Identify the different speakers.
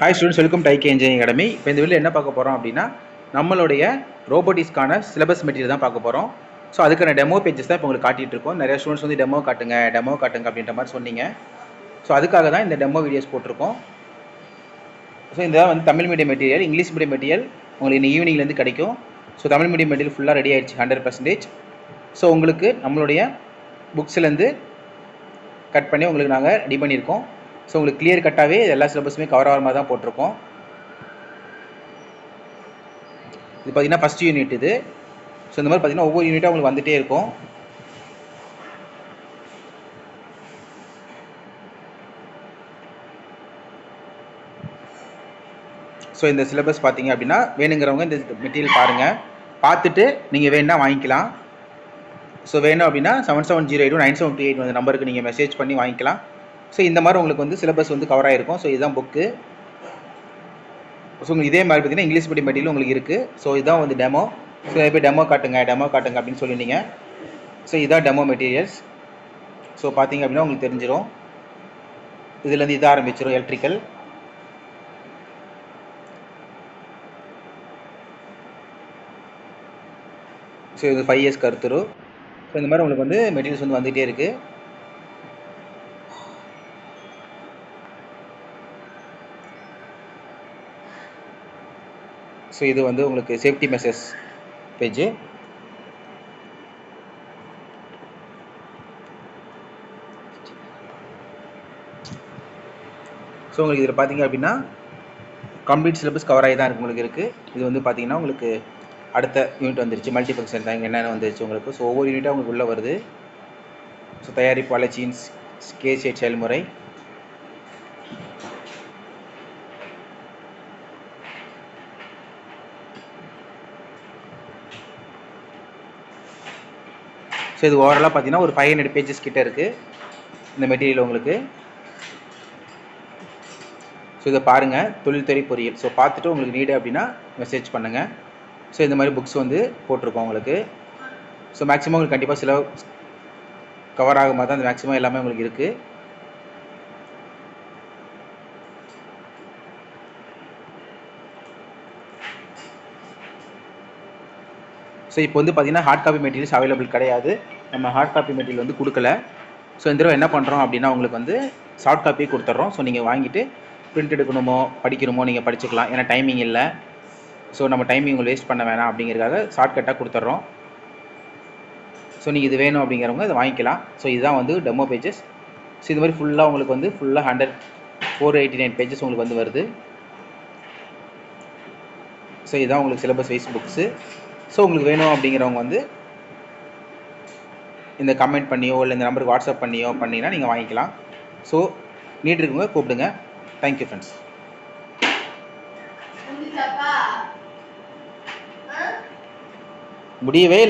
Speaker 1: Hi students, welcome to IK engineering academy. இப்போ இந்த வீடியோவில் என்ன பார்க்க போகிறோம் அப்படின்னா, நம்மளுடைய ரோபோட்டிக்ஸ்க்கான சிலபஸ் மெட்டீரியல் தான் பார்க்க போகிறோம். ஸோ அதுக்கான டெமோ பேஜஸ் தான் இப்போ உங்களுக்கு காட்டிகிட்டு இருக்கோம். நிறைய ஸ்டூடெண்ட்ஸ் வந்து டெமோ காட்டுங்க அப்படின்ற மாதிரி சொன்னீங்க. ஸோ அதுக்காக தான் இந்த டெமோ வீடியோஸ் போட்டிருக்கோம். ஸோ இந்த வந்து Tamil medium material, English medium material உங்களுக்கு இன்னும் ஈவினிங்லேருந்து கிடைக்கும். ஸோ தமிழ் மீடியம் மெட்டீரியல் ஃபுல்லாக ரெடி ஆகிடுச்சு 100%. ஸோ உங்களுக்கு நம்மளுடைய புக்ஸ்லேருந்து கட் பண்ணி உங்களுக்கு நாங்கள் ரெடி பண்ணியிருக்கோம். ஸோ உங்களுக்கு கிளியர் கட்டாகவே எல்லா சிலபஸுமே கவர் ஆகிற மாதிரி தான் போட்டிருக்கோம். இது பார்த்தீங்கன்னா ஃபஸ்ட் யூனிட் இது. ஸோ இந்த மாதிரி பார்த்தீங்கன்னா ஒவ்வொரு யூனிட்டாக உங்களுக்கு வந்துகிட்டே இருக்கும். ஸோ இந்த சிலபஸ் பார்த்தீங்க அப்படின்னா வேணுங்கிறவங்க இந்த மெட்டீரியல் பாருங்கள், பார்த்துட்டு நீங்கள் வேணுன்னா வாங்கிக்கலாம். ஸோ வேணும் அப்படின்னா 7708297228 அந்த நம்பருக்கு நீங்கள் மெசேஜ் பண்ணி வாங்கிக்கலாம். ஸோ இந்த மாதிரி உங்களுக்கு வந்து சிலபஸ் வந்து கவர் ஆகிருக்கும். ஸோ இதுதான் புக்கு. ஸோ உங்களுக்கு இதே மாதிரி பார்த்தீங்கன்னா இங்கிலீஷ் மீடியம் மெட்டீரியல் உங்களுக்கு இருக்குது. ஸோ இதுதான் வந்து டெமோ. ஸோ இப்போ டெமோ காட்டுங்க அப்படின்னு சொல்லியிருந்தீங்க. ஸோ இதுதான் டெமோ மெட்டீரியல்ஸ். ஸோ பார்த்தீங்க அப்படின்னா உங்களுக்கு தெரிஞ்சிடும். இதுலேருந்து இதாக ஆரம்பிச்சிடும் எலக்ட்ரிக்கல். ஸோ இது 5 இயர்ஸ் கருத்துரு. ஸோ இந்த மாதிரி உங்களுக்கு வந்து மெட்டீரியல்ஸ் வந்து வந்துகிட்டே இருக்குது. ஸோ இது வந்து உங்களுக்கு சேஃப்டி மெஷர்ஸ் பேஜ். ஸோ உங்களுக்கு இதில் பார்த்தீங்க அப்படின்னா கம்ப்ளீட் சிலபஸ் கவர் ஆகி தான் இருக்குது உங்களுக்கு இருக்குது. இது வந்து பார்த்தீங்கன்னா உங்களுக்கு அடுத்த யூனிட் வந்துருச்சு, மல்டிஃபங்க்ஷன் தான் என்னென்ன வந்துருச்சு உங்களுக்கு. ஸோ ஒவ்வொரு யூனிட்டாக உங்களுக்கு உள்ளே வருது. ஸோ தயாரிப்பு வளர்ச்சியின் ஸ்கேட்சைட் செயல்முறை, ஸோ இது ஓவராலாக பார்த்தீங்கன்னா ஒரு 500 பேஜஸ் கிட்டே இருக்குது இந்த மெட்டீரியல் உங்களுக்கு. ஸோ இதை பாருங்கள், தொழில்துறை பொறியியல். ஸோ பார்த்துட்டு உங்களுக்கு நீடு அப்படின்னா மெசேஜ் பண்ணுங்கள். ஸோ இந்த மாதிரி புக்ஸ் வந்து போட்டிருக்கோம் உங்களுக்கு. ஸோ மேக்ஸிமம் உங்களுக்கு கண்டிப்பாக சில கவர் ஆகும் மாதிரி தான் அந்த மேக்ஸிமம் எல்லாமே உங்களுக்கு இருக்குது. ஸோ இப்போ வந்து பார்த்தீங்கன்னா ஹார்ட் காப்பி மெட்டீரியல்ஸ் அவைலபிள் கிடையாது. நம்ம ஹார்ட் காப்பி மெட்டீரியல் வந்து கொடுக்கல. ஸோ இந்த தடவை என்ன பண்ணுறோம் அப்படின்னா உங்களுக்கு வந்து சாஃப்ட் காப்பி கொடுத்துட்றோம். ஸோ நீங்கள் வாங்கிட்டு பிரிண்ட் எடுக்கணுமோ படிக்கணுமோ நீங்கள் படிச்சுக்கலாம். ஏன்னா டைமிங் இல்லை. ஸோ நம்ம டைமிங் வேஸ்ட் பண்ண வேணாம் அப்படிங்கிறதுக்காக ஷார்ட்கட்டாக கொடுத்துட்றோம். ஸோ நீங்கள் இது வேணும் அப்படிங்கிறவங்க இதை வாங்கிக்கலாம். ஸோ இதுதான் வந்து டெமோ பேஜஸ். ஸோ இது மாதிரி ஃபுல்லாக உங்களுக்கு வந்து ஃபுல்லாக 489 பேஜஸ் உங்களுக்கு வந்து வருது. ஸோ இதுதான் உங்களுக்கு சிலபஸ் வைஸ் புக்ஸு. ஸோ உங்களுக்கு வேணும் அப்படிங்கிறவங்க வந்து இந்த கமெண்ட் பண்ணியோ இல்லை இந்த நம்பருக்கு வாட்ஸ்அப் பண்ணியோ பண்ணிங்கன்னா நீங்கள் வாங்கிக்கலாம். ஸோ நீட் இருக்குங்க கூப்பிடுங்க. Thank you friends. முடியவே இல்லை.